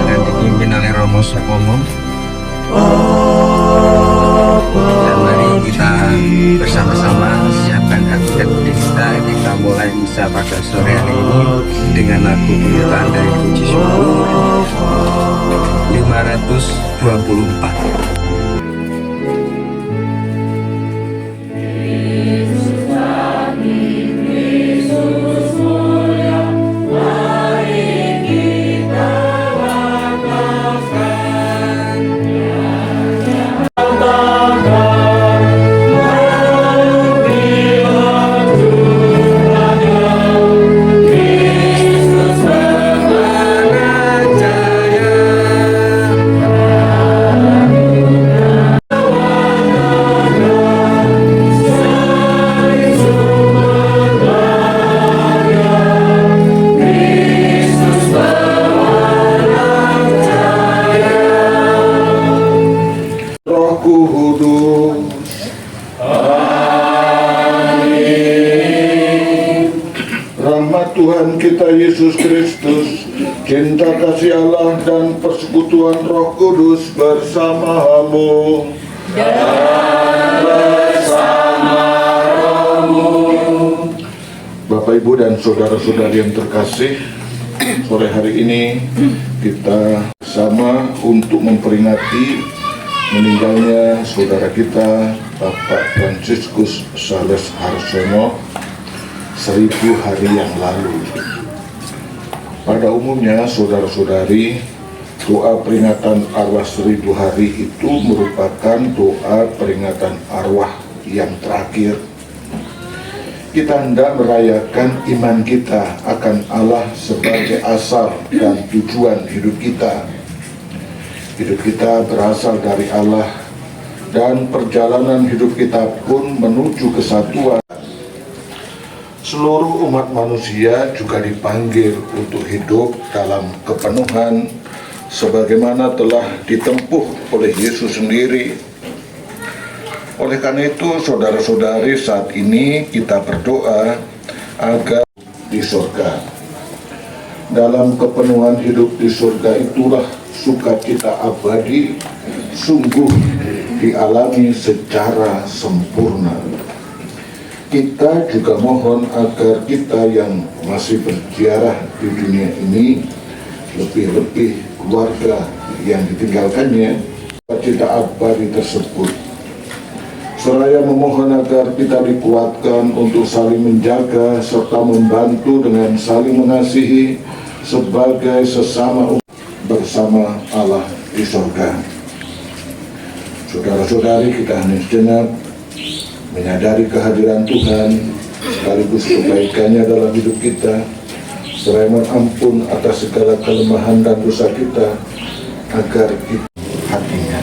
dengan dipimpin oleh Romo Supomo. Dan mari kita bersama-sama siapkan hati dan budi kita mulai misa pada sore hari ini dengan lagu pembukaan dari Puji Syukur 524. Tuhan kita Yesus Kristus, cinta kasih Allah dan persekutuan Roh Kudus bersamamu dan bersama rohmu. Bapak, Ibu, dan saudara-saudari yang terkasih, sore hari ini kita sama untuk memperingati meninggalnya saudara kita Bapak Fransiskus Sales Harsono 1000 hari yang lalu. Pada umumnya, saudara-saudari, doa peringatan arwah 1000 hari itu merupakan doa peringatan arwah yang terakhir. Kita hendak merayakan iman kita akan Allah sebagai asal dan tujuan hidup kita. Hidup kita berasal dari Allah, dan perjalanan hidup kita pun menuju kesatuan. Seluruh umat manusia juga dipanggil untuk hidup dalam kepenuhan sebagaimana telah ditempuh oleh Yesus sendiri. Oleh karena itu, saudara-saudari, saat ini kita berdoa agar di surga. Dalam kepenuhan hidup di surga itulah sukacita abadi sungguh dialami secara sempurna. Kita juga mohon agar kita yang masih berziarah di dunia ini, lebih-lebih keluarga yang ditinggalkannya, cita abadi tersebut. Seraya memohon agar kita dikuatkan untuk saling menjaga serta membantu dengan saling mengasihi sebagai sesama umat bersama Allah di surga. Saudara-saudari, kita hanya sejenak menyadari kehadiran Tuhan sekaligus kebaikannya dalam hidup kita, seraya mohon ampun atas segala kelemahan dan dosa kita, agar kita hatinya.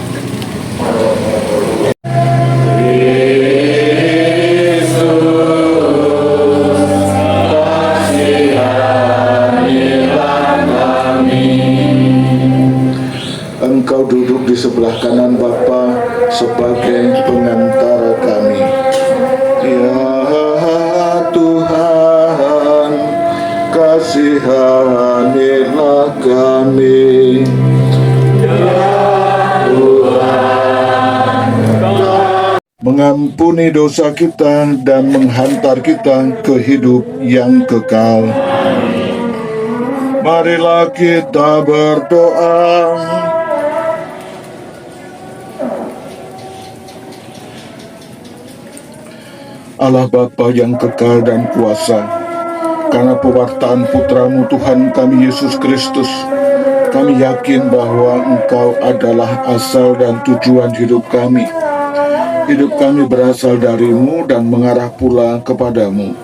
Engkau duduk di sebelah kanan Bapa sebagai pengantara kami. Ya Tuhan, kasihanilah kami. Ya Tuhan, mengampuni dosa kita dan menghantar kita ke hidup yang kekal. Marilah kita berdoa. Allah Bapa yang kekal dan kuasa, karena pewartaan Putra-Mu Tuhan kami Yesus Kristus, kami yakin bahwa Engkau adalah asal dan tujuan hidup kami. Hidup kami berasal dari-Mu dan mengarah pula kepada-Mu.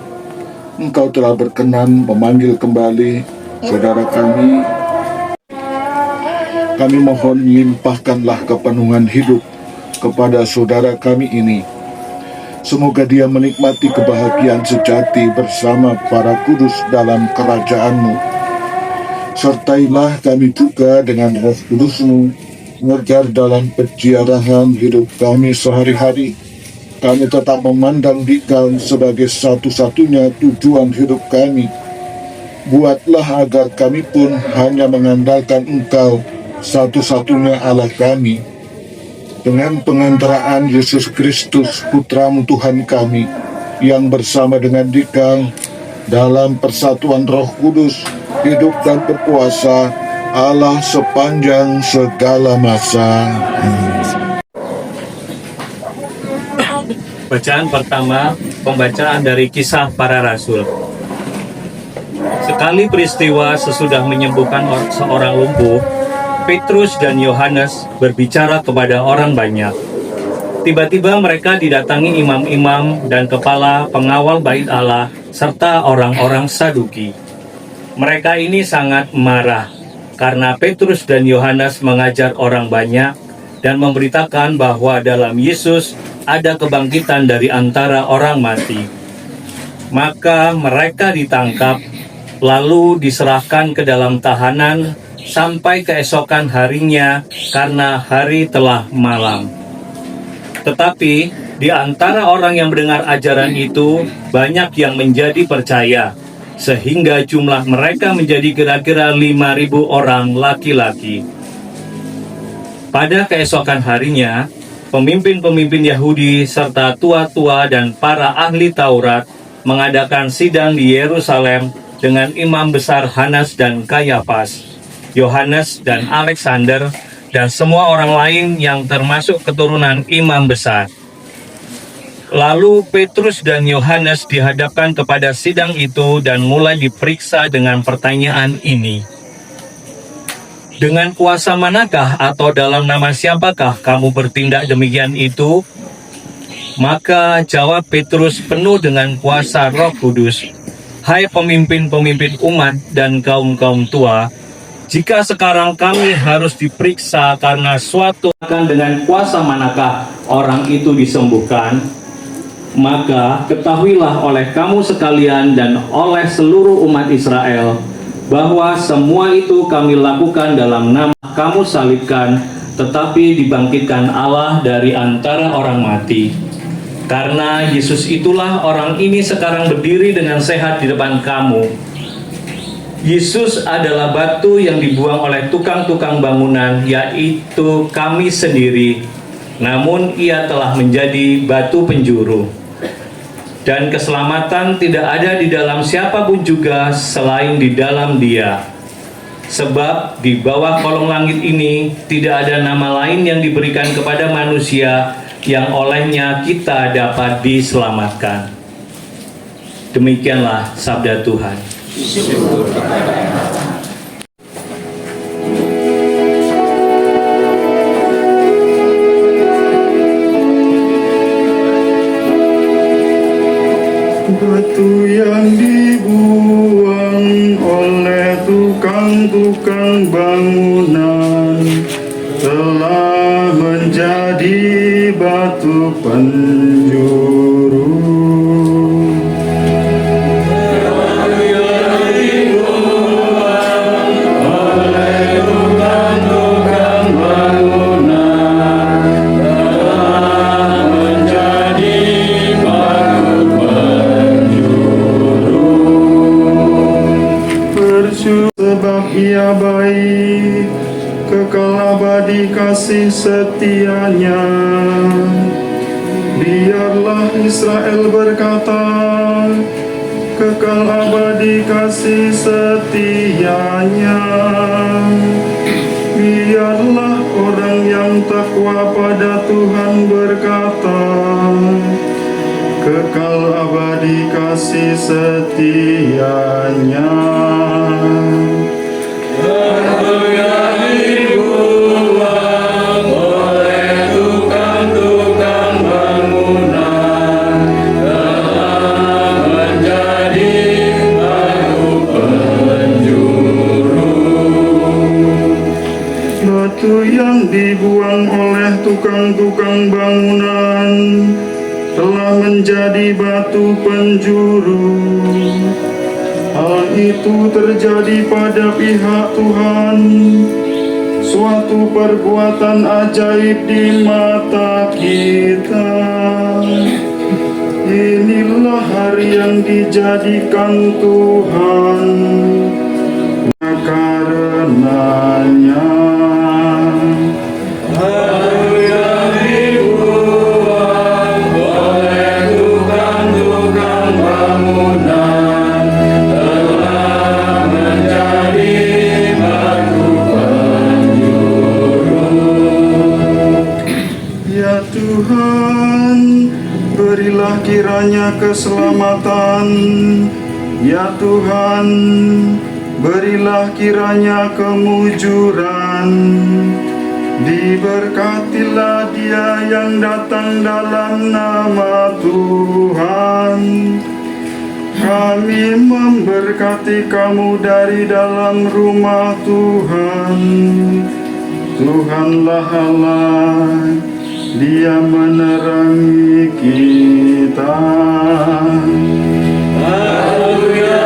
Engkau telah berkenan memanggil kembali saudara kami. Kami mohon limpahkanlah kepenuhan hidup kepada saudara kami ini. Semoga dia menikmati kebahagiaan sejati bersama para kudus dalam kerajaan-Mu. Sertailah kami juga dengan Roh Kudus-Mu, agar dalam peziarahan hidup kami sehari-hari, kami tetap memandang Dikau sebagai satu-satunya tujuan hidup kami. Buatlah agar kami pun hanya mengandalkan Engkau, satu-satunya Allah kami. Dengan pengantaraan Yesus Kristus, Putra-Mu Tuhan kami, yang bersama dengan Dikau dalam persatuan Roh Kudus, hidup dan berkuasa Allah sepanjang segala masa. Bacaan pertama, pembacaan dari Kisah Para Rasul. Sekali peristiwa sesudah menyembuhkan seorang lumpuh, Petrus dan Yohanes berbicara kepada orang banyak. Tiba-tiba mereka didatangi imam-imam dan kepala pengawal bait Allah serta orang-orang Saduki. Mereka ini sangat marah karena Petrus dan Yohanes mengajar orang banyak dan memberitakan bahwa dalam Yesus ada kebangkitan dari antara orang mati. Maka mereka ditangkap, lalu diserahkan ke dalam tahanan sampai keesokan harinya karena hari telah malam. Tetapi di antara orang yang mendengar ajaran itu, banyak yang menjadi percaya, sehingga jumlah mereka menjadi kira-kira 5.000 orang laki-laki. Pada keesokan harinya, pemimpin-pemimpin Yahudi serta tua-tua dan para ahli Taurat mengadakan sidang di Yerusalem dengan imam besar Hanas dan Kayafas, Yohanes dan Alexander, dan semua orang lain yang termasuk keturunan imam besar. Lalu Petrus dan Yohanes dihadapkan kepada sidang itu dan mulai diperiksa dengan pertanyaan ini. Dengan kuasa manakah atau dalam nama siapakah kamu bertindak demikian itu? Maka jawab Petrus penuh dengan kuasa Roh Kudus, "Hai pemimpin-pemimpin umat dan kaum-kaum tua, jika sekarang kami harus diperiksa karena suatu dengan kuasa manakah orang itu disembuhkan, maka ketahuilah oleh kamu sekalian dan oleh seluruh umat Israel, bahwa semua itu kami lakukan dalam nama kamu salibkan, tetapi dibangkitkan Allah dari antara orang mati. Karena Yesus itulah orang ini sekarang berdiri dengan sehat di depan kamu. Yesus adalah batu yang dibuang oleh tukang-tukang bangunan, yaitu kami sendiri. Namun ia telah menjadi batu penjuru. Dan keselamatan tidak ada di dalam siapapun juga selain di dalam Dia. Sebab di bawah kolong langit ini tidak ada nama lain yang diberikan kepada manusia yang olehnya kita dapat diselamatkan." Demikianlah sabda Tuhan. Batu yang dibuang oleh tukang-tukang bangunan telah menjadi batu penjuru. Sebab ia baik, kekal abadi kasih setianya. Biarlah Israel berkata, kekal abadi kasih setianya. Biarlah orang yang takwa pada Tuhan berkata, kekal abadi kasih setianya. Bangunan telah menjadi tukang-tukang bangunan telah menjadi batu penjuru. Hal itu terjadi pada pihak Tuhan, suatu perbuatan ajaib di mata kita. Inilah hari yang dijadikan Tuhan, karenanya Tuhan, berilah kiranya keselamatan. Ya Tuhan, berilah kiranya kemujuran. Diberkatilah dia yang datang dalam nama Tuhan. Kami memberkati kamu dari dalam rumah Tuhan. Tuhanlah Allah, Dia menerangi kita. Haleluya.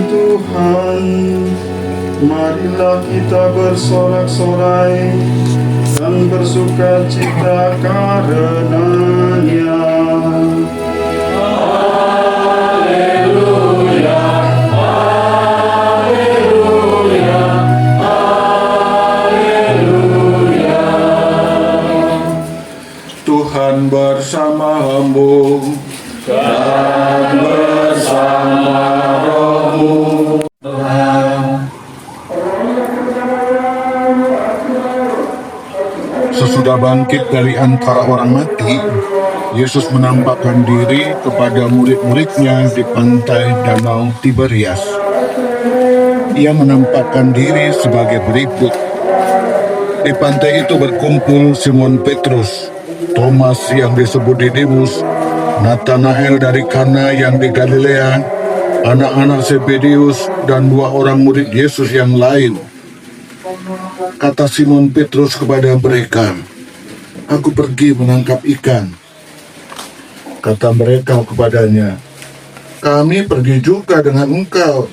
Tuhan, marilah kita bersorak-sorai dan bersuka cita karenanya. Haleluya, haleluya, haleluya. Tuhan bersamamu dan bersama rohmu. Sesudah bangkit dari antara orang mati, Yesus menampakkan diri kepada murid-muridnya di pantai Danau Tiberias. Ia menampakkan diri sebagai berikut. Di pantai itu berkumpul Simon Petrus, Thomas yang disebut Didimus, Nathanael dari Kana yang di Galilea, anak-anak Zebedeus, dan 2 orang murid Yesus yang lain. Kata Simon Petrus kepada mereka, "Aku pergi menangkap ikan." Kata mereka kepadanya, "Kami pergi juga dengan engkau."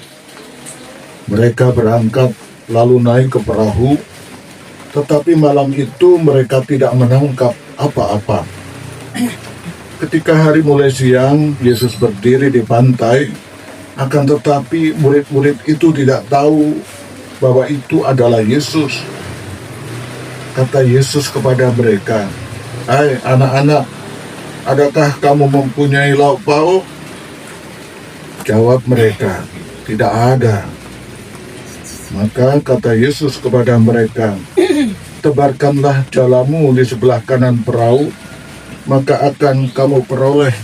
Mereka berangkat lalu naik ke perahu, tetapi malam itu mereka tidak menangkap apa-apa. Ketika hari mulai siang, Yesus berdiri di pantai, akan tetapi murid-murid itu tidak tahu bahwa itu adalah Yesus. Kata Yesus kepada mereka, "Hai anak-anak, adakah kamu mempunyai lauk pauk?" Jawab mereka, "Tidak ada." Maka kata Yesus kepada mereka, "Tebarkanlah jalamu di sebelah kanan perahu, maka akan kamu peroleh."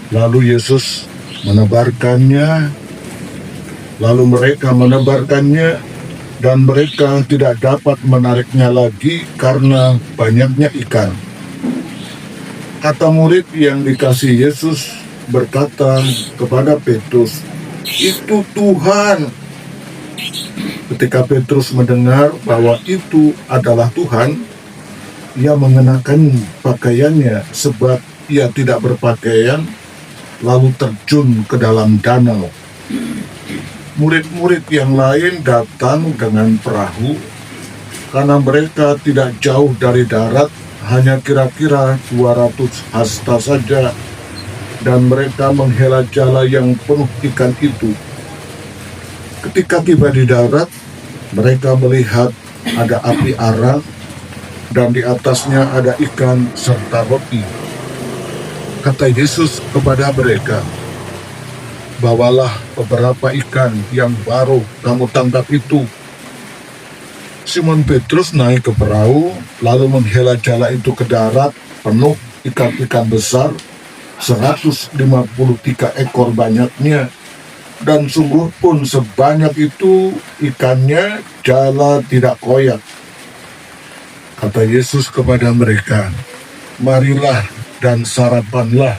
Lalu Yesus menebarkannya, lalu mereka menebarkannya, dan mereka tidak dapat menariknya lagi karena banyaknya ikan. Kata murid yang dikasihi Yesus berkata kepada Petrus, "Itu Tuhan." Ketika Petrus mendengar bahwa itu adalah Tuhan, ia mengenakan pakaiannya sebab ia tidak berpakaian, lalu terjun ke dalam danau. Murid-murid yang lain datang dengan perahu, karena mereka tidak jauh dari darat, hanya kira-kira 200 hasta saja, dan mereka menghela jala yang penuh ikan itu. Ketika tiba di darat, mereka melihat ada api arang, dan di atasnya ada ikan serta roti. Kata Yesus kepada mereka, bawalah beberapa ikan yang baru kamu tangkap itu. Simon Petrus naik ke perahu, lalu menghela jala itu ke darat, penuh ikan-ikan besar, 153 ekor banyaknya. Dan sungguh pun sebanyak itu ikannya, jala tidak koyak. Kata Yesus kepada mereka, marilah dan sarapanlah.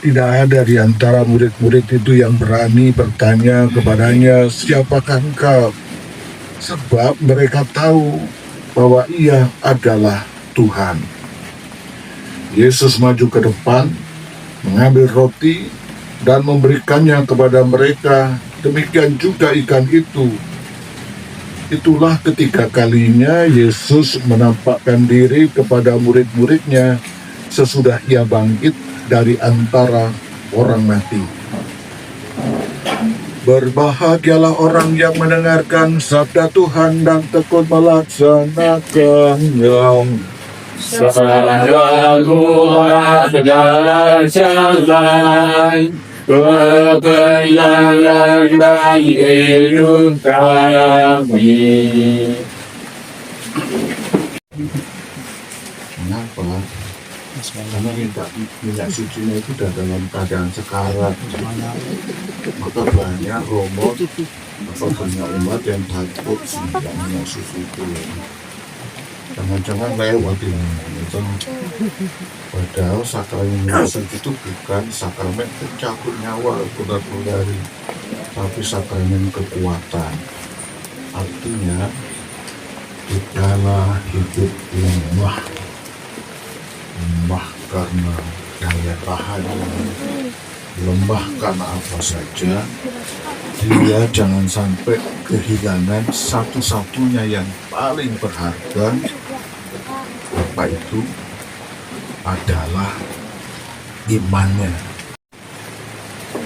Tidak ada di antara murid-murid itu yang berani bertanya kepadanya, siapakah engkau? Sebab mereka tahu bahwa ia adalah Tuhan. Yesus maju ke depan, mengambil roti, dan memberikannya kepada mereka. Demikian juga ikan itu. Itulah ketiga kalinya Yesus menampakkan diri kepada murid-muridnya sesudah ia bangkit dari antara orang mati. Berbahagialah orang yang mendengarkan sabda Tuhan dan tekun melaksanakannya. Sajalah segala jalan, kebenaran dan hidup kami. Kenapa? Karena minyak sucinya itu sudah dalam keadaan sekarat. Maka banyak romo atau banyak umat yang takut tidak minyak suci itu. Jangan-jangan lewat ini. Padahal sakramen minyak suci itu bukan sakramen pencabut nyawa saudara-saudari, tapi sakramen kekuatan. Artinya tidaklah hidup lemah karena daya tahan, lemah karena apa saja. Dia jangan sampai kehilangan satu-satunya yang paling berharga. Apa itu? Adalah imannya.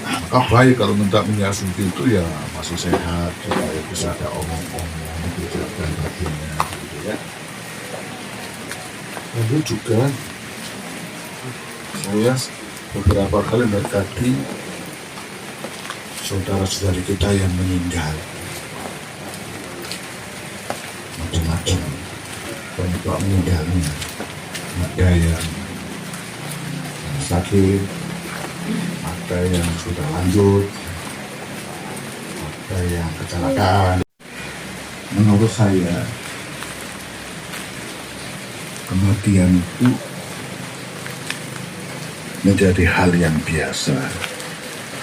Maka baik kalau minta minyak suci itu ya masih sehat, supaya bisa ada omong-omong, dijaga baginya, gitu ya. Lalu juga saya beberapa kali mendekati saudara-saudari kita yang meninggal, macam-macam penyebab meninggalnya. Ada yang sakit, ada yang sudah lanjut, ada yang kecelakaan. Menurut saya kematian itu menjadi hal yang biasa.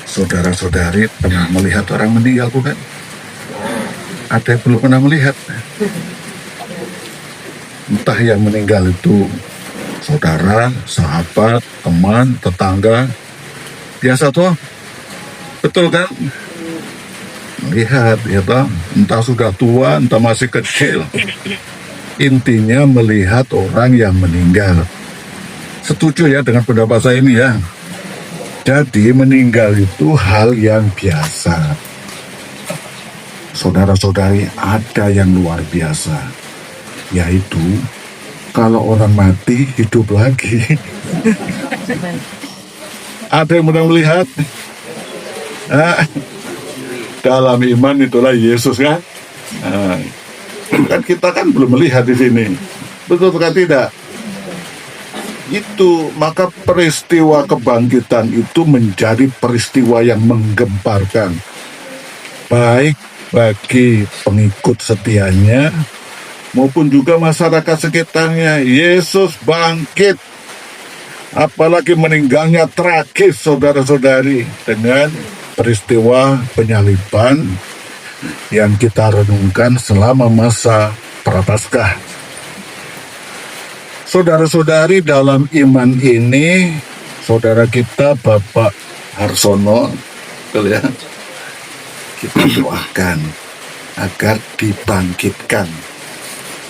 Saudara-saudari pernah melihat orang meninggal bukan? Ada yang belum pernah melihat. Entah yang meninggal itu saudara, sahabat, teman, tetangga. Biasa toh? Betul kan? Melihat, ya toh? Entah sudah tua, entah masih kecil. Intinya melihat orang yang meninggal. Setuju ya dengan pendapat saya ini ya. Jadi meninggal itu hal yang biasa. Saudara-saudari, ada yang luar biasa, yaitu kalau orang mati hidup lagi. Ada yang pernah melihat? Dalam iman itulah Yesus kan? Kan kita kan belum melihat di sini. Betul kan tidak? Itu maka peristiwa kebangkitan itu menjadi peristiwa yang menggemparkan, baik bagi pengikut setianya maupun juga masyarakat sekitarnya. Yesus bangkit, apalagi meninggalnya tragis saudara-saudari, dengan peristiwa penyaliban yang kita renungkan selama masa Prapaskah. Saudara-saudari, dalam iman ini, saudara kita Bapak Harsono, ya, kita doakan agar dibangkitkan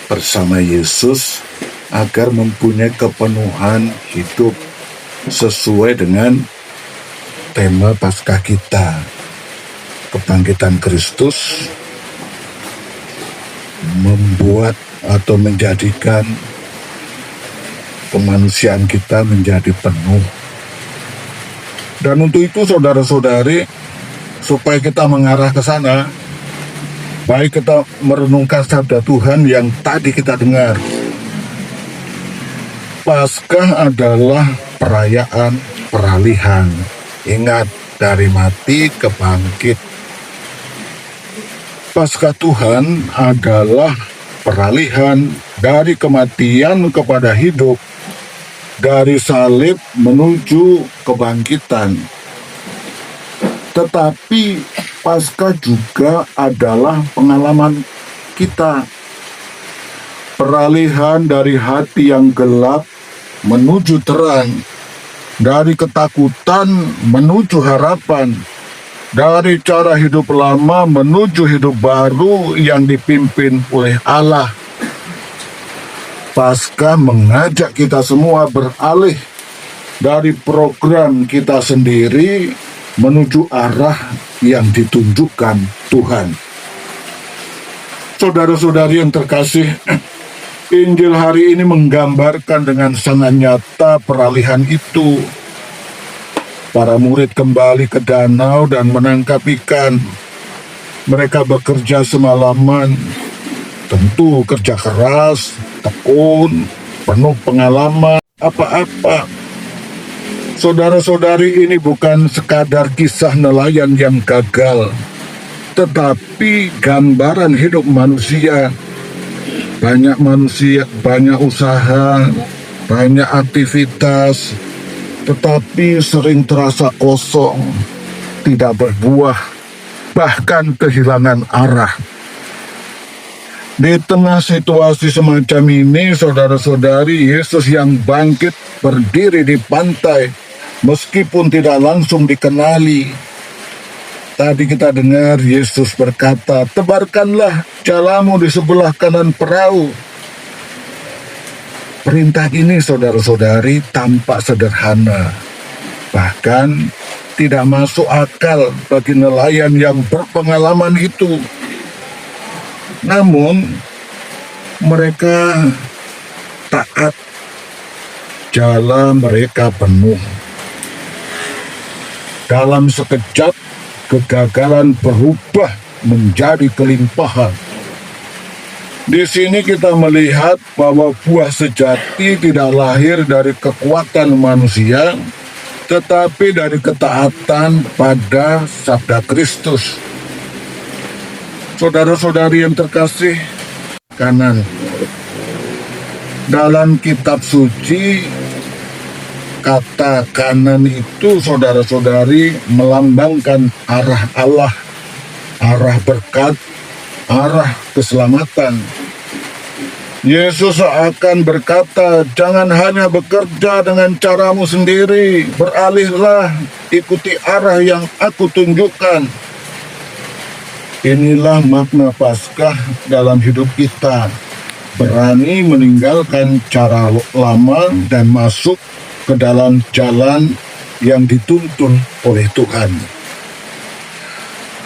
bersama Yesus, agar mempunyai kepenuhan hidup sesuai dengan tema Paskah kita, kebangkitan Kristus, membuat atau menjadikan kemanusiaan kita menjadi penuh Dan untuk itu saudara-saudari, supaya kita mengarah ke sana, baik kita merenungkan sabda Tuhan yang tadi kita dengar. Paskah adalah perayaan peralihan. Ingat, dari mati ke bangkit. Paskah Tuhan adalah peralihan dari kematian kepada hidup, dari salib menuju kebangkitan. Tetapi Paskah juga adalah pengalaman kita, peralihan dari hati yang gelap menuju terang, dari ketakutan menuju harapan, dari cara hidup lama menuju hidup baru yang dipimpin oleh Allah. Paskah mengajak kita semua beralih dari program kita sendiri menuju arah yang ditunjukkan Tuhan. Saudara-saudari yang terkasih, Injil hari ini menggambarkan dengan sangat nyata peralihan itu. Para murid kembali ke danau dan menangkap ikan. Mereka bekerja semalaman, tentu kerja keras, tekun, penuh pengalaman, apa-apa. Saudara-saudari, ini bukan sekadar kisah nelayan yang gagal, tetapi gambaran hidup manusia. Banyak manusia, banyak usaha, banyak aktivitas, tetapi sering terasa kosong, tidak berbuah, bahkan kehilangan arah. Di tengah situasi semacam ini, saudara-saudari, Yesus yang bangkit berdiri di pantai, meskipun tidak langsung dikenali. Tadi kita dengar Yesus berkata, "Tebarkanlah jalamu di sebelah kanan perahu." Perintah ini, saudara-saudari, tampak sederhana, bahkan tidak masuk akal bagi nelayan yang berpengalaman itu. Namun, mereka taat. Jala mereka penuh. Dalam sekejap, kegagalan berubah menjadi kelimpahan. Di sini kita melihat bahwa buah sejati tidak lahir dari kekuatan manusia, tetapi dari ketaatan pada sabda Kristus. Saudara-saudari yang terkasih, kanan. Dalam kitab suci, kata kanan itu, saudara-saudari, melambangkan arah Allah, arah berkat, arah keselamatan. Yesus akan berkata, "Jangan hanya bekerja dengan caramu sendiri, beralihlah, ikuti arah yang aku tunjukkan." Inilah makna Paskah dalam hidup kita. Berani meninggalkan cara lama dan masuk ke dalam jalan yang dituntun oleh Tuhan.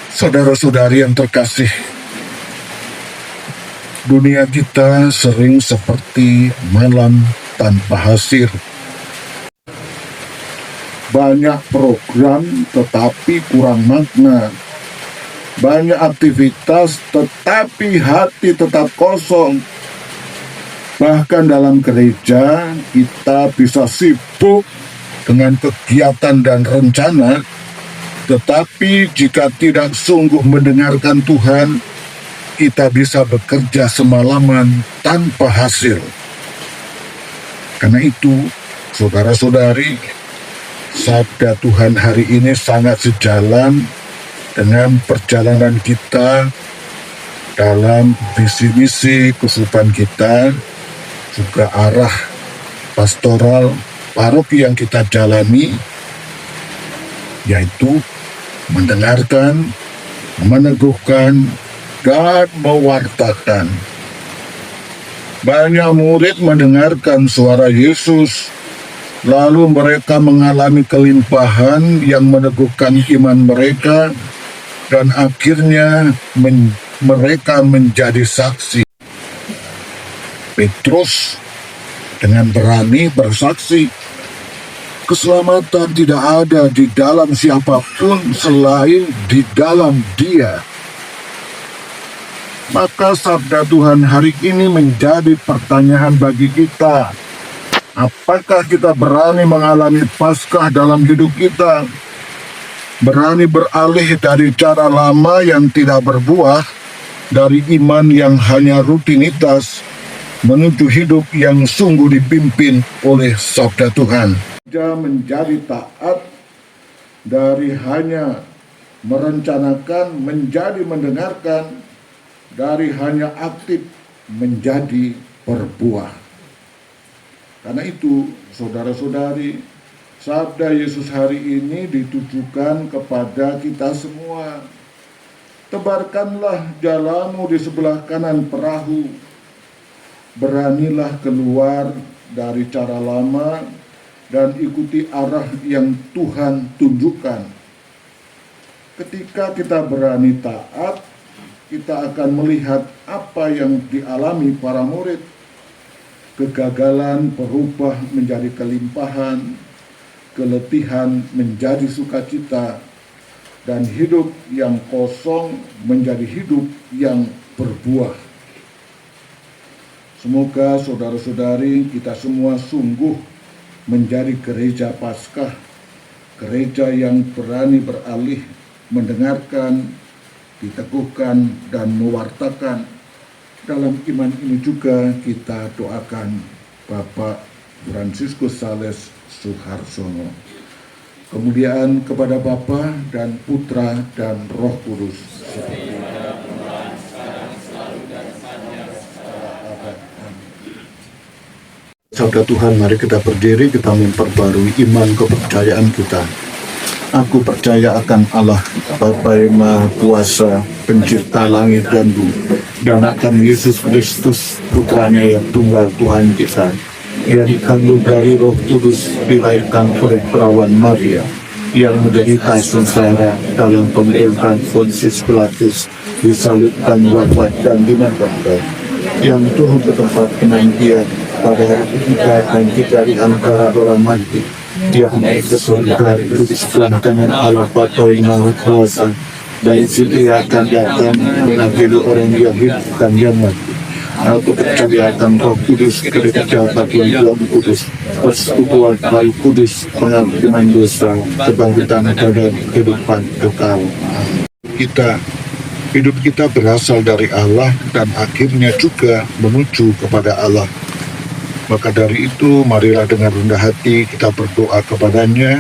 Saudara-saudari yang terkasih, dunia kita sering seperti malam tanpa hasil. Banyak program tetapi kurang makna. Banyak aktivitas tetapi hati tetap kosong. Bahkan dalam gereja, kita bisa sibuk dengan kegiatan dan rencana, tetapi jika tidak sungguh mendengarkan Tuhan, kita bisa bekerja semalaman tanpa hasil. Karena itu, saudara-saudari, sabda Tuhan hari ini sangat sejalan dengan perjalanan kita dalam visi-misi kehidupan kita, juga arah pastoral paroki yang kita jalani, yaitu mendengarkan, meneguhkan, dan mewartakan. Banyak murid mendengarkan suara Yesus, lalu mereka mengalami kelimpahan yang meneguhkan iman mereka, dan akhirnya mereka menjadi saksi. Petrus dengan berani bersaksi, Keselamatan tidak ada di dalam siapapun selain di dalam Dia. Maka sabda Tuhan hari ini menjadi pertanyaan bagi kita. Apakah kita berani mengalami Paskah dalam hidup kita? Berani beralih dari cara lama yang tidak berbuah, dari iman yang hanya rutinitas, menuju hidup yang sungguh dipimpin oleh sabda Tuhan. Menjadi taat dari hanya merencanakan menjadi mendengarkan, dari hanya aktif menjadi berbuah. Karena itu, saudara-saudari, sabda Yesus hari ini ditujukan kepada kita semua. Tebarkanlah jalanmu di sebelah kanan perahu. Beranilah keluar dari cara lama dan ikuti arah yang Tuhan tunjukkan. Ketika kita berani taat, kita akan melihat apa yang dialami para murid. Kegagalan berubah menjadi kelimpahan, keletihan menjadi sukacita, dan hidup yang kosong menjadi hidup yang berbuah. Semoga saudara-saudari kita semua sungguh menjadi gereja Paskah, gereja yang berani beralih, mendengarkan, diteguhkan, dan mewartakan. Dalam iman ini juga kita doakan Bapak Fransiskus Sales Suharsono. Kemuliaan kepada Bapa dan Putra dan Roh Kudus. Sabda Tuhan, mari kita berdiri, kita memperbarui iman kepercayaan kita. Aku percaya akan Allah, Bapa yang Maha Kuasa, Pencipta langit dan bumi, dan akan Yesus Kristus, Putranya yang tunggal Tuhan kita, yang dikandung dari Roh Kudus, dilahirkan oleh perawan Maria, yang menderita sengsara dalam pemerintahan Pontius Pilatus, disalibkan, wafat dan dimakamkan, yang turun ke tempat penantian pada hari ketiga dan dari antara orang mati. Dia naik ke surga, duduk di sebelah kanan Allah Bapa yang Maha Kuasa, dan dia akan datang mengadili orang yang hidup dan yang mati. Aku percaya akan Roh Kudus, gereja Batuan Tuhan Kudus, persekutuan Bayu Kudus, pengampunan dosa, kebangkitan dan kehidupan kekal. Hidup kita berasal dari Allah dan akhirnya juga menuju kepada Allah. Maka dari itu, marilah dengan rendah hati kita berdoa kepadanya.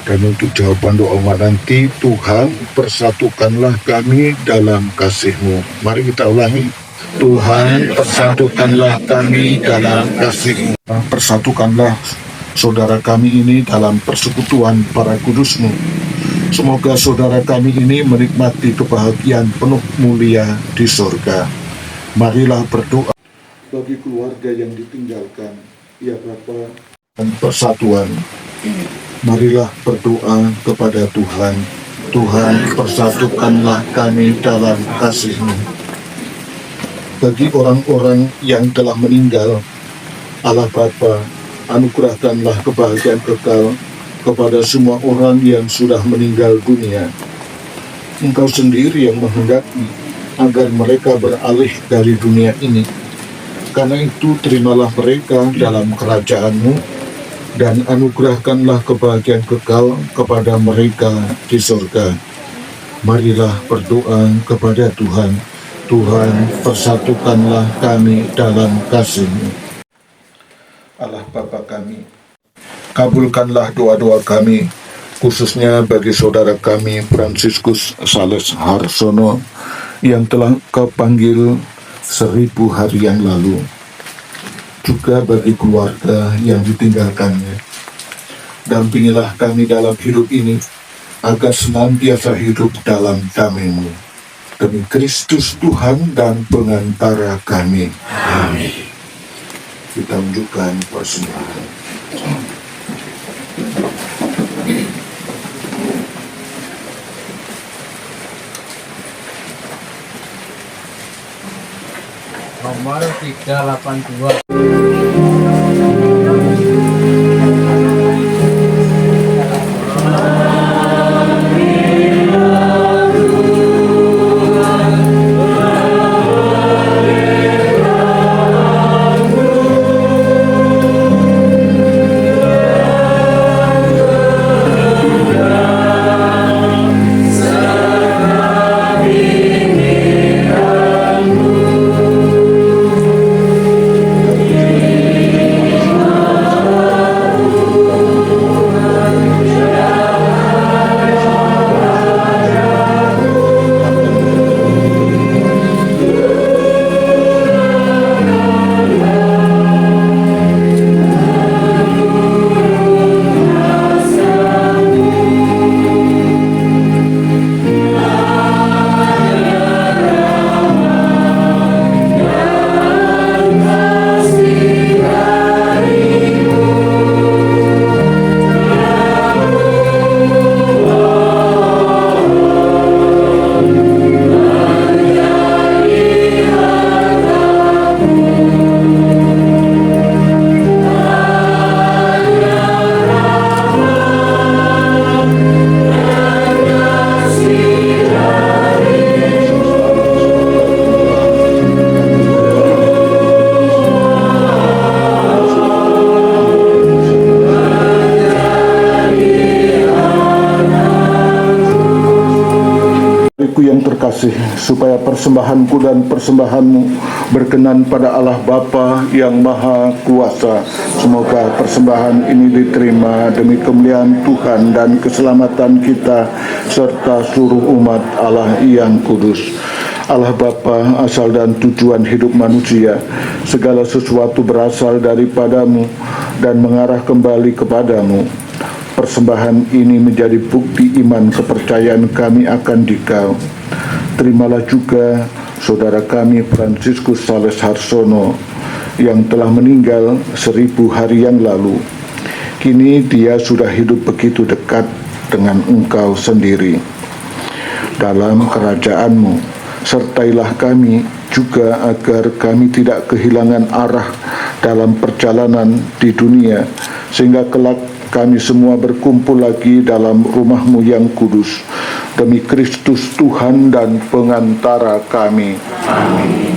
Dan untuk jawaban doa nanti, Tuhan, persatukanlah kami dalam kasih-Mu. Mari kita ulangi. Tuhan, persatukanlah kami dalam kasih-Mu. Persatukanlah saudara kami ini dalam persekutuan para kudus-Mu. Semoga saudara kami ini menikmati kebahagiaan penuh mulia di surga. Marilah berdoa bagi keluarga yang ditinggalkan, ya Bapa, dan persatuan. Marilah berdoa kepada Tuhan. Tuhan, persatukanlah kami dalam kasih-Mu. Bagi orang-orang yang telah meninggal, Allah Bapa, anugerahkanlah kebahagiaan kekal kepada semua orang yang sudah meninggal dunia. Engkau sendiri yang menghendaki agar mereka beralih dari dunia ini. Karena itu terimalah mereka dalam kerajaan-Mu dan anugerahkanlah kebahagiaan kekal kepada mereka di surga. Marilah berdoa kepada Tuhan. Tuhan, persatukanlah kami dalam kasih-Mu. Allah Bapa kami, kabulkanlah doa-doa kami, khususnya bagi saudara kami Fransiskus Sales Harsono yang telah Kau panggil 1000 hari yang lalu, juga bagi keluarga yang ditinggalkannya. Dampingilah kami dalam hidup ini, agar senantiasa hidup dalam damai-Mu. Demi Kristus Tuhan dan pengantara kami. Amin. Kita unjukkan persembahan. Nomor 382. yang terkasih, supaya persembahanku dan persembahanmu berkenan pada Allah Bapa yang Maha Kuasa. Semoga persembahan ini diterima demi kemuliaan Tuhan dan keselamatan kita serta seluruh umat Allah yang kudus. Allah Bapa, asal dan tujuan hidup manusia, segala sesuatu berasal daripadamu dan mengarah kembali kepadamu. Persembahan ini menjadi bukti iman kepercayaan kami akan Dikau. Terimalah juga saudara kami Fransiskus Sales Harsono yang telah meninggal 1000 hari yang lalu. Kini dia sudah hidup begitu dekat dengan Engkau sendiri. Dalam kerajaan-Mu, sertailah kami juga agar kami tidak kehilangan arah dalam perjalanan di dunia, sehingga kelak kami semua berkumpul lagi dalam rumah-Mu yang kudus, demi Kristus Tuhan dan pengantara kami. Amin.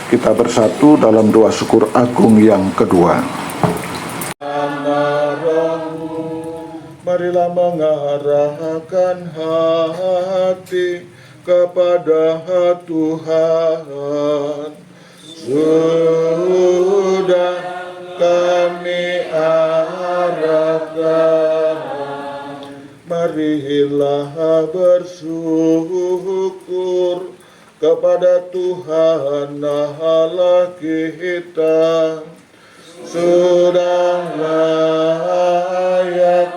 Kita bersatu dalam doa syukur agung yang kedua. Marilah mengarahkan hati kepada Tuhan. Sudah kami arahkan, marilah bersyukur kepada Tuhan Allah kita. Sudah layak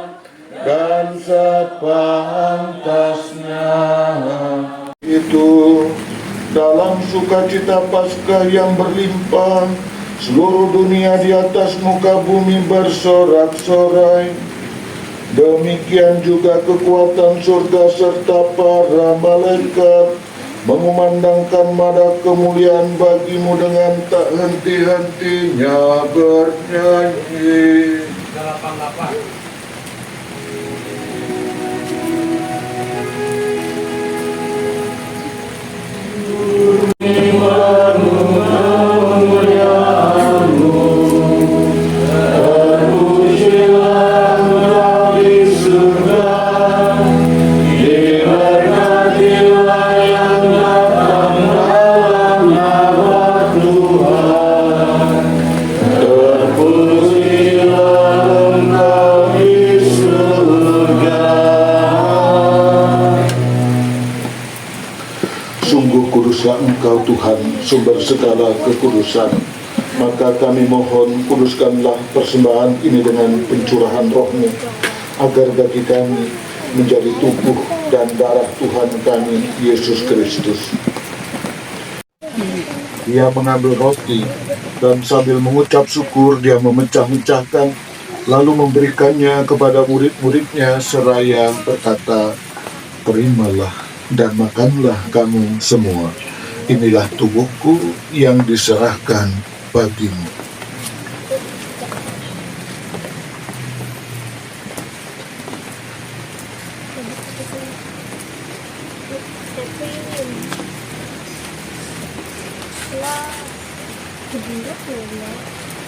dan sepantasnya itu dalam sukacita Paskah yang berlimpah, seluruh dunia di atas muka bumi bersorak-sorai. Demikian juga kekuatan surga serta para malaikat mengumandangkan nada kemuliaan bagimu dengan tak henti-hentinya bernyanyi. Sungguh kuduslah Engkau Tuhan, sumber segala kekudusan. Maka kami mohon, kuduskanlah persembahan ini dengan pencurahan roh-Mu, agar bagi kami menjadi tubuh dan darah Tuhan kami, Yesus Kristus. Dia mengambil roti, dan sambil mengucap syukur, dia memecah-mecahkan, lalu memberikannya kepada murid-muridnya, seraya berkata, "Terimalah dan makanlah kamu semua. Inilah tubuhku yang diserahkan bagimu."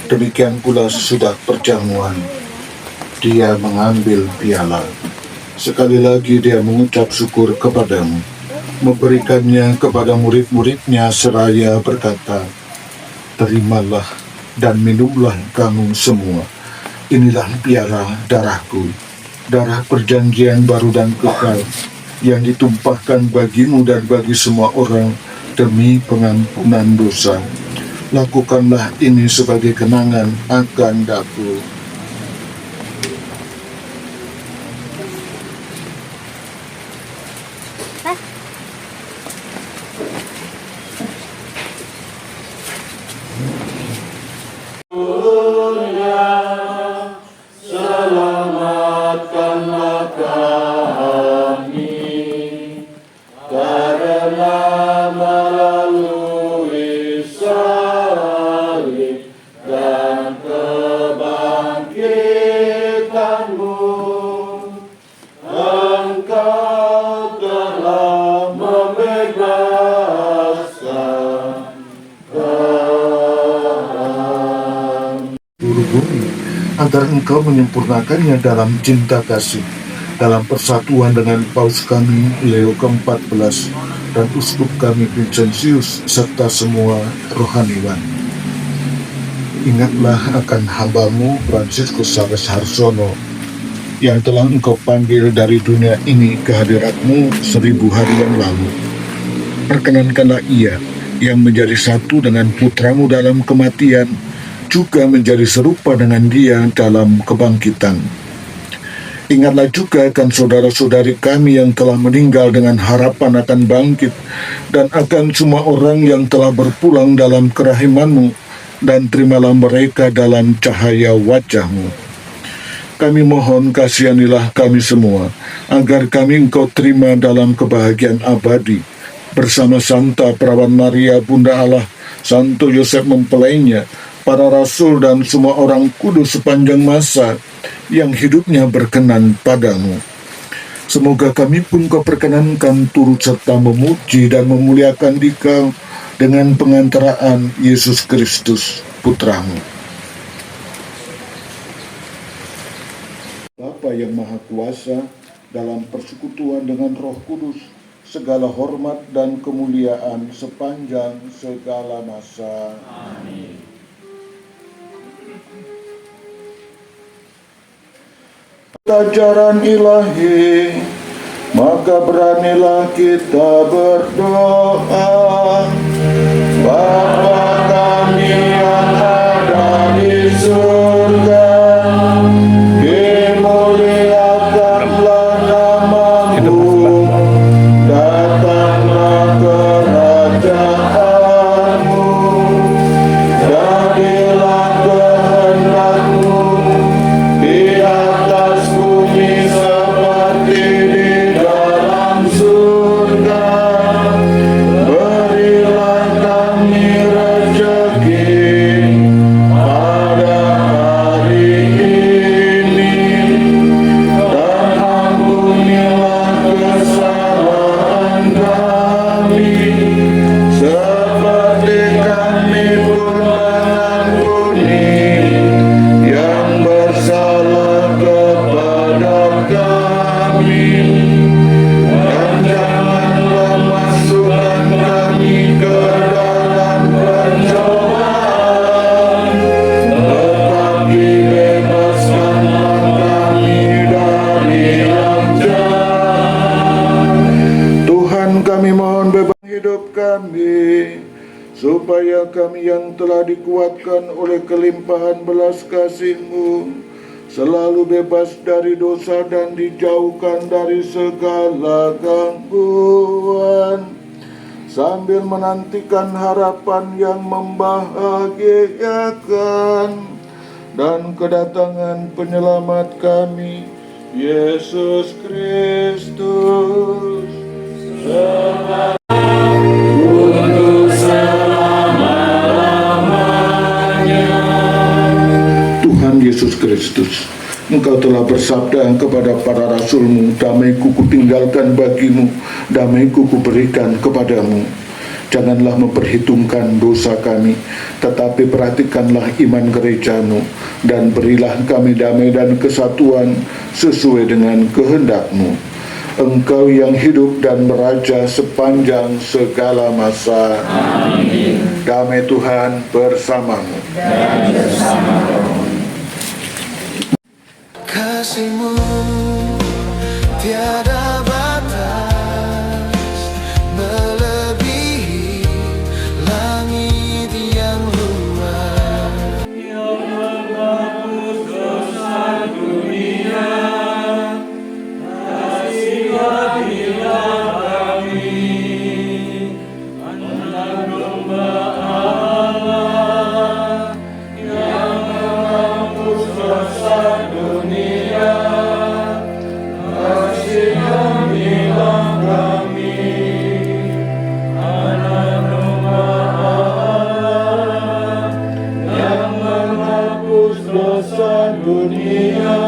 Demikian pula sesudah perjamuan, dia mengambil piala. Sekali lagi dia mengucap syukur kepadamu, memberikannya kepada murid-muridnya seraya berkata, "Terimalah dan minumlah kamu semua. Inilah piala darahku, darah perjanjian baru dan kekal, yang ditumpahkan bagimu dan bagi semua orang demi pengampunan dosa. Lakukanlah ini sebagai kenangan akan aku." Selamatkanlah kami karena melalui salib dan kebangkitan-Mu, Engkau telah membebaskan seluruh bumi, agar Engkau menyempurnakannya dalam cinta kasih, dalam persatuan dengan Paus kami Leo ke-14, dan uskup kami Vincentius serta semua rohaniwan. Ingatlah akan hambamu Fransiskus Savas Harsono yang telah engkau panggil dari dunia ini ke hadiratmu 1000 hari yang lalu. Perkenankanlah ia yang menjadi satu dengan putramu dalam kematian, juga menjadi serupa dengan dia dalam kebangkitan. Ingatlah juga akan saudara-saudari kami yang telah meninggal dengan harapan akan bangkit, dan akan semua orang yang telah berpulang dalam kerahiman-Mu, dan terimalah mereka dalam cahaya wajah-Mu. Kami mohon kasihanilah kami semua, agar kami Engkau terima dalam kebahagiaan abadi, bersama Santa Perawan Maria Bunda Allah, Santo Yosef mempelainya, para rasul dan semua orang kudus sepanjang masa yang hidupnya berkenan padamu. Semoga kami pun Kau perkenankan turut serta memuji dan memuliakan Dikau dengan pengantaraan Yesus Kristus, Putramu. Bapa yang Maha Kuasa, dalam persekutuan dengan Roh Kudus, segala hormat dan kemuliaan sepanjang segala masa. Amin. Ajaran ilahi, maka beranilah kita berdoa. Bapa kami yang ada di surga, dimuliakanlah nama-Mu, datanglah kerajaanmu, jadilah kehendak-Mu di atas bumi seperti di dalam surga. Berilah kami rezeki pada hari ini, dan ampunilah kesalahan kami, seperti kami pun mengampuni yang bersalah kepada kami. Dan janganlah masukkan kami ke dalam pencobaan, tetapi bebaskanlah kami dari yang jahat. Tuhan, kami mohon beban hidup kami, supaya kami yang telah dikuatkan oleh kelimpahan belas kasih-Mu selalu bebas dari dosa dan dijauhkan dari segala gangguan, sambil menantikan harapan yang membahagiakan dan kedatangan penyelamat kami, Yesus Kristus. Tuhan Yesus Kristus, Engkau telah bersabda kepada para rasul-Mu, damai-Ku kutinggalkan bagimu, damai-Ku kuberikan kepadamu. Janganlah memperhitungkan dosa kami, tetapi perhatikanlah iman gereja-Mu, dan berilah kami damai dan kesatuan sesuai dengan kehendak-Mu. Engkau yang hidup dan meraja sepanjang segala masa. Amin. Damai Tuhan bersamamu. Dan bersama-Mu. Kasih-Mu tiada batas, melebihi langit yang luas. Yang menghapus dosa dunia, kasihanilah kami. Anak domba Allah yang menghapus dosa dunia, kasihanilah kami. Anak domba Allah yang menghapus dosa dunia,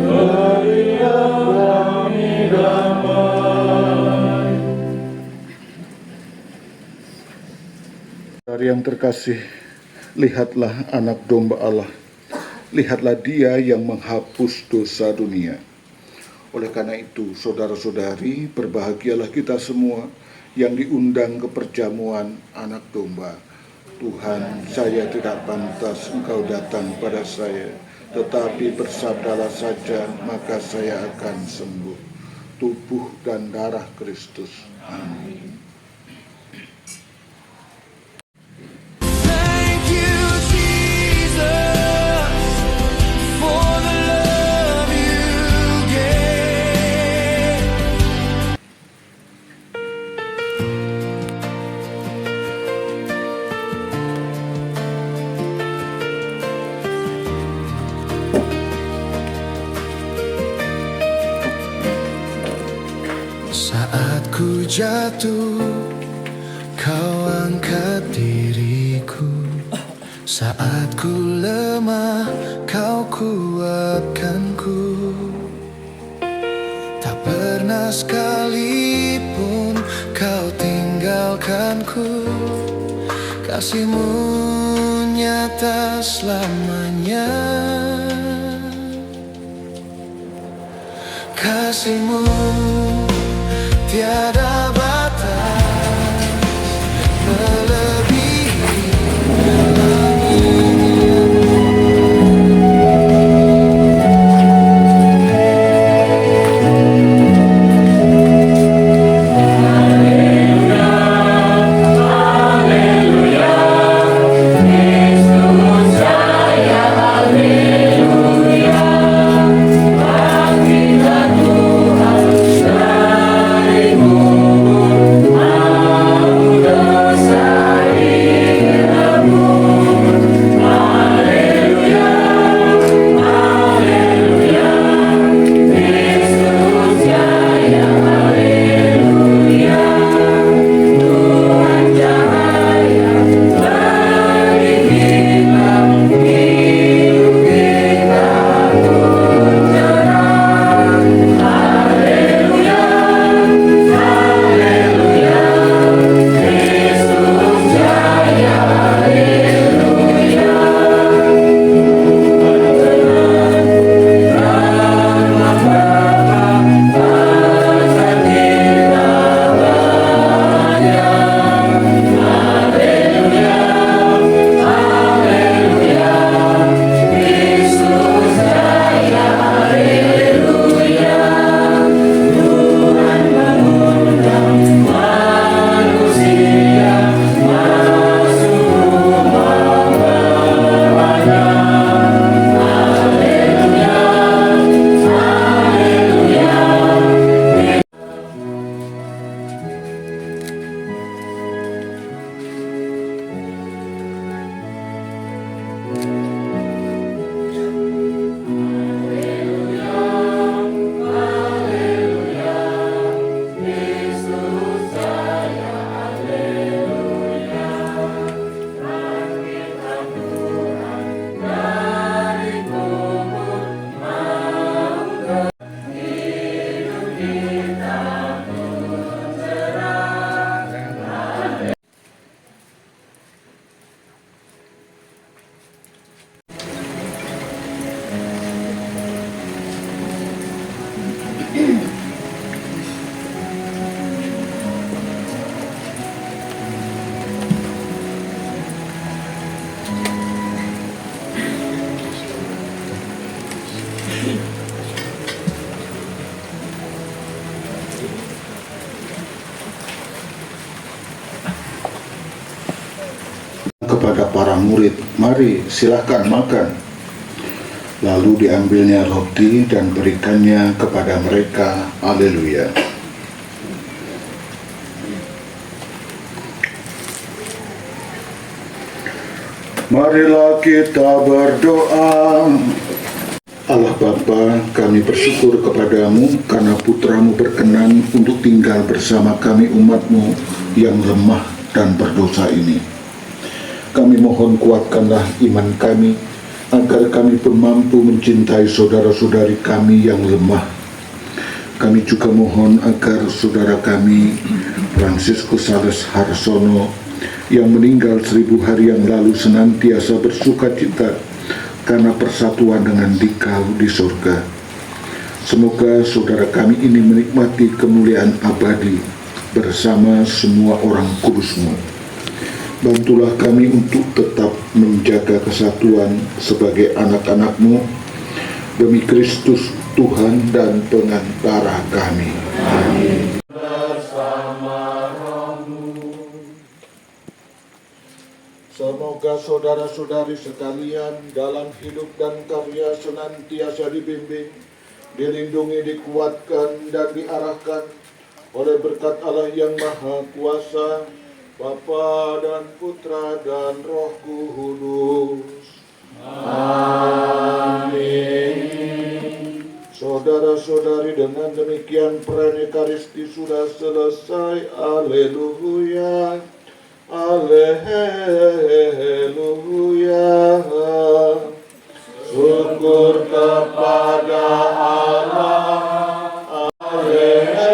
berilah kami damai. Dari yang terkasih, lihatlah anak domba Allah. Lihatlah Dia yang menghapus dosa dunia. Oleh karena itu, saudara-saudari, berbahagialah kita semua yang diundang ke perjamuan anak domba. Tuhan, saya tidak pantas Engkau datang pada saya, tetapi bersabdalah saja, maka saya akan sembuh. Tubuh dan darah Kristus. Amin. Thank you, Jesus, for the love you gave. Saat ku jatuh, kau angkat diriku. Saat ku lemah, kau kuatkanku. Tak pernah sekalipun kau tinggalkanku. Kasih-Mu nyata selamanya. Kasih-Mu tiada batas, melebihi kepada para murid, "Mari, silahkan makan." Lalu diambilnya roti dan berikannya kepada mereka. Haleluya. Marilah kita berdoa. Allah Bapa, kami bersyukur kepadamu karena putramu berkenan untuk tinggal bersama kami umatmu yang lemah dan berdosa ini. Kami mohon kuatkanlah iman kami, agar kami pun mampu mencintai saudara-saudari kami yang lemah. Kami juga mohon agar saudara kami Fransiskus Sales Harsono yang meninggal 1000 hari yang lalu senantiasa bersuka cita karena persatuan dengan Dikau di surga. Semoga saudara kami ini menikmati kemuliaan abadi bersama semua orang kudus-Mu. Bantulah kami untuk tetap menjaga kesatuan sebagai anak-anak-Mu demi Kristus Tuhan dan pengantara kami. Amin. Semoga saudara-saudari sekalian dalam hidup dan karya senantiasa dibimbing, dilindungi, dikuatkan, dan diarahkan oleh berkat Allah yang Maha Kuasa, Bapa dan Putra dan Roh Kudus. Amin. Saudara-saudari, dengan demikian perayaan Ekaristi sudah selesai. Haleluya. Haleluya. Syukur kepada Allah. Haleluya.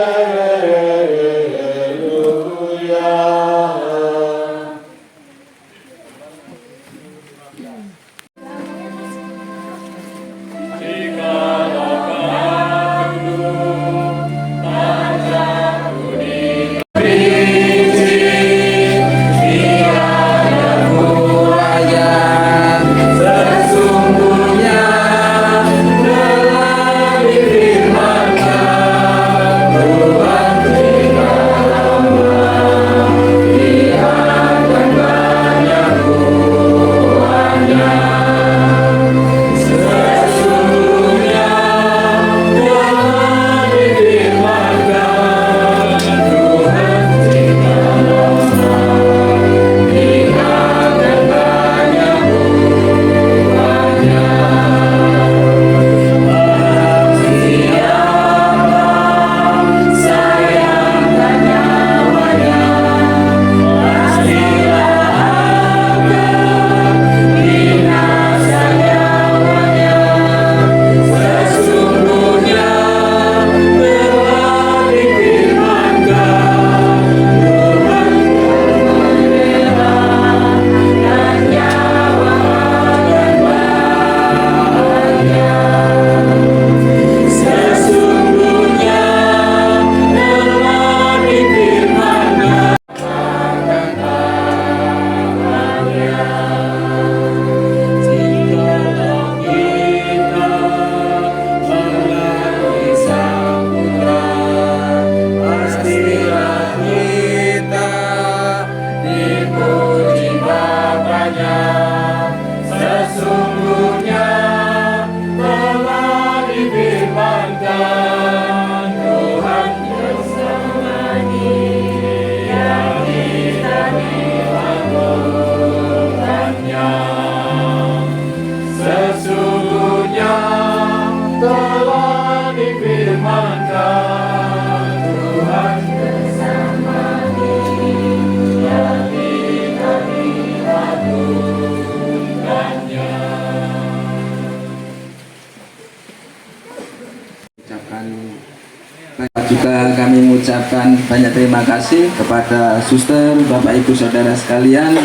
Juga kami mengucapkan banyak terima kasih kepada suster, Bapak Ibu Saudara sekalian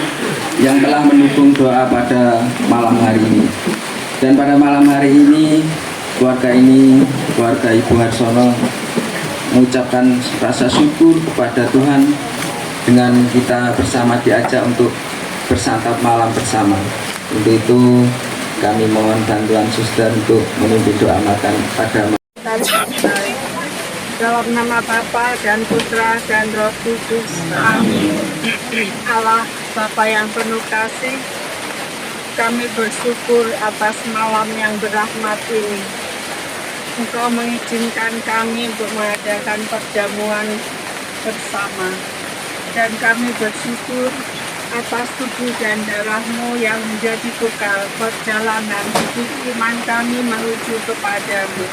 yang telah mendukung doa pada malam hari ini. Dan pada malam hari ini, keluarga Ibu Harsono mengucapkan rasa syukur kepada Tuhan dengan kita bersama diajak untuk bersantap malam bersama. Untuk itu kami mohon bantuan suster untuk memimpin doa makan pada malam. Dalam nama Bapa dan Putra dan Roh Kudus. Amin. Allah Bapa yang penuh kasih, kami bersyukur atas malam yang berahmat ini. Engkau mengizinkan kami untuk mengadakan perjamuan bersama. Dan kami bersyukur atas tubuh dan darah-Mu yang menjadi bekal perjalanan hidup iman kami menuju kepadamu.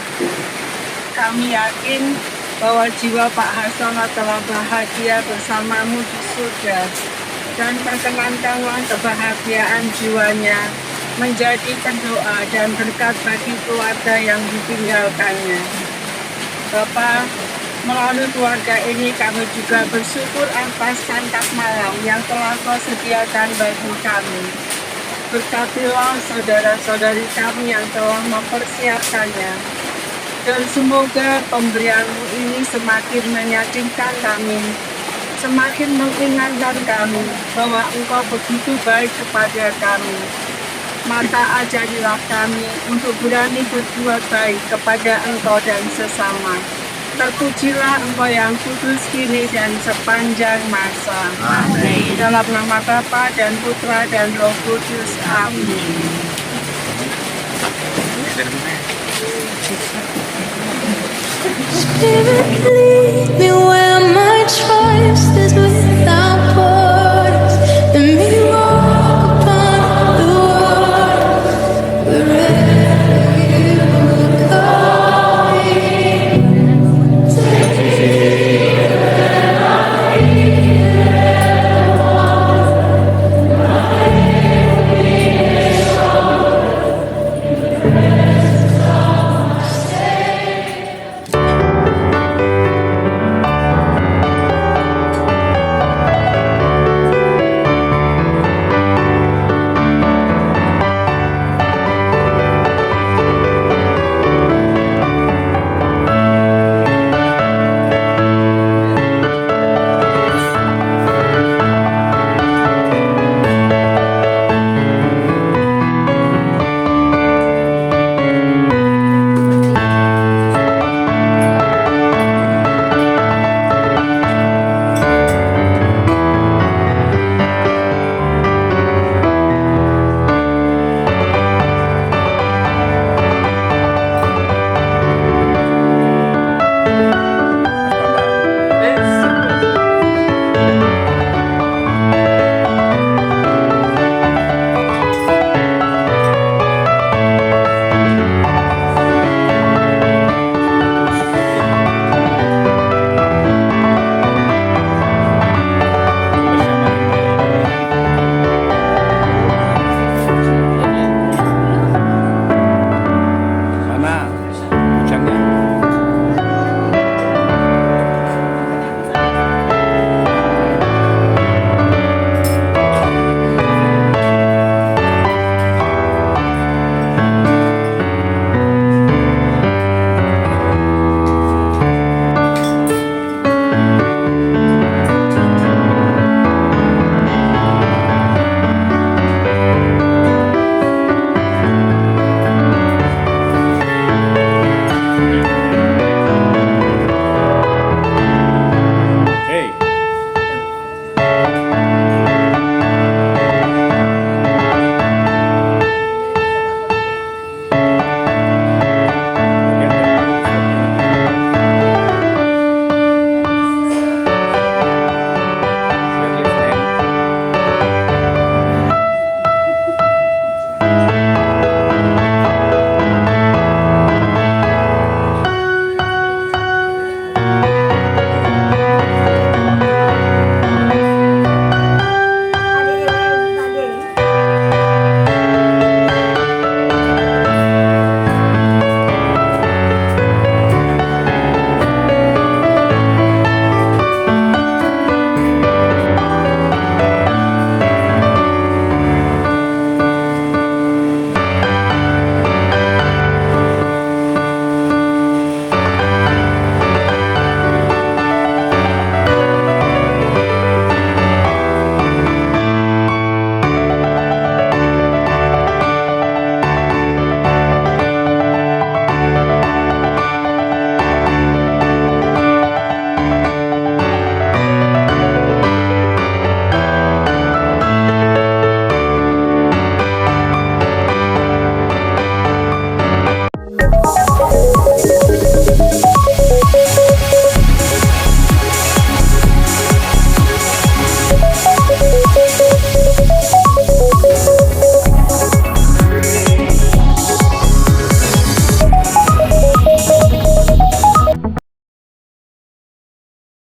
Kami yakin bahwa jiwa Pak Harsono telah bahagia bersamamu di surga, dan perkenankanlah kebahagiaan jiwanya menjadi pendoa dan berkat bagi keluarga yang ditinggalkannya. Bapa, melalui keluarga ini kami juga bersyukur atas santap malam yang telah Kau sediakan bagi kami. Berkatilah saudara-saudari kami yang telah mempersiapkannya. Dan semoga pemberianmu ini semakin meyakinkan kami, semakin mengingatkan kami bahwa Engkau begitu baik kepada kami. Maka ajarilah kami untuk berani berbuat baik kepada Engkau dan sesama. Terpujilah Engkau yang kudus kini dan sepanjang masa. Amin. Dalam nama Bapa dan Putra dan Roh Kudus. Amin. Spirit, lead